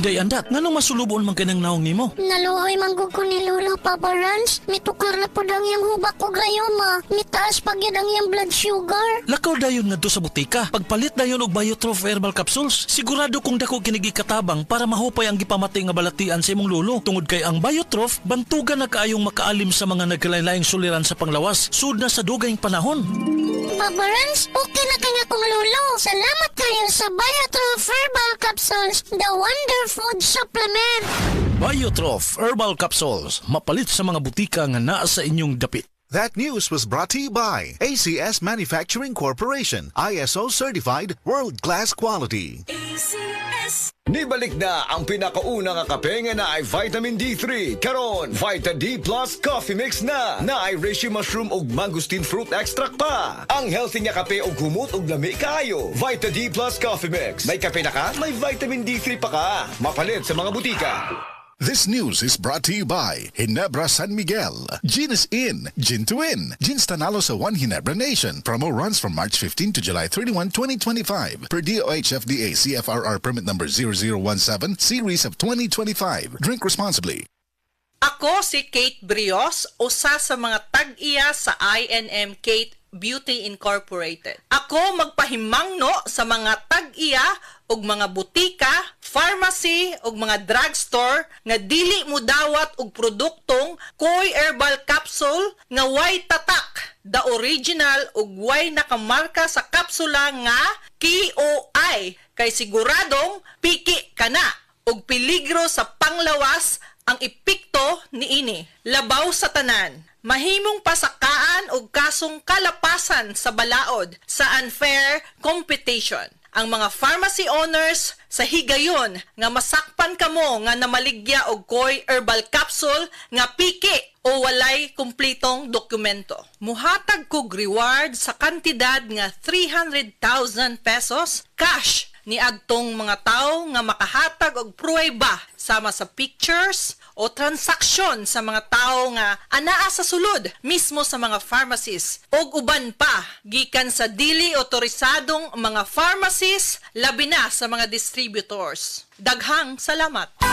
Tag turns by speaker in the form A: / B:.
A: Day andat, nganong masulubon man kanang naong nimo?
B: Naluoy manggug ko ni Lolo, Papa Rans. Mitukar na po ang iyang hubak ko gayoma. Mitaas pag yan ang iyang blood sugar.
A: Lakaw dayon ngadto sa butika. Pagpalit dayon og Biotrof herbal capsules, sigurado kung dako kinigi katabang para mahupay ang gipamatay nga balatian sa imong lolo. Tungod kay ang Biotrof bantugan na kaayong makaalim sa mga nagkalain-laing suliran sa panglawas sud na sa dugayng panahon.
B: Papa Rans, okay na kaya kong Lolo. Salamat kayo sa Biotrof Herbal Capsules, the Wonder Food Supplement.
A: Biotrof herbal capsules, mapalit sa mga butika nga naa sa inyong dapit.
C: That news was brought to you by ACS Manufacturing Corporation, ISO certified world-class quality.
D: Nibalik na ang pinakauna nga kape nga na ay vitamin D3. Karon, Vita D Plus Coffee Mix na ay reishi mushroom ug mangosteen fruit extract pa. Ang healthy nga kape ug humot ug lami kaayo. Vita D Plus Coffee Mix. May kape na ka, may vitamin D3 pa ka. Mapalit sa mga butika.
C: This news is brought to you by Ginebra San Miguel. Gin is in, Gin to win. Gin's Tanalo sa One Ginebra Nation. Promo runs from March 15 to July 31, 2025. Per DOH FDA CFRR permit number 0017, series of 2025. Drink responsibly.
E: Ako si Kate Brios, usa sa mga tag-iya sa INM Kate Beauty Incorporated. Ako magpahimangno sa mga tag-iya og mga butika, pharmacy ug mga drugstore nga dili mo dawat og produktong Koy Herbal Capsule nga way tatak, the original ug way nakamarka sa kapsula nga KOI kay siguradong piki kana ug peligro sa panglawas ang epekto niini. Labaw sa tanan, mahimong pasakaan og kasong kalapasan sa balaod sa unfair competition. Ang mga pharmacy owners sa higayon nga masakpan kamo nga namaligya og Koy Herbal Capsule nga piki o walay kumpletong dokumento. Muhatag kog reward sa kantidad nga 300,000 pesos cash ni adtong mga tao nga makahatag og pruweba sama sa pictures o transaksyon sa mga tao nga anaa sa sulod mismo sa mga pharmacies og uban pa gikan sa dili otorisadong mga pharmacies labi na sa mga distributors. Daghang salamat.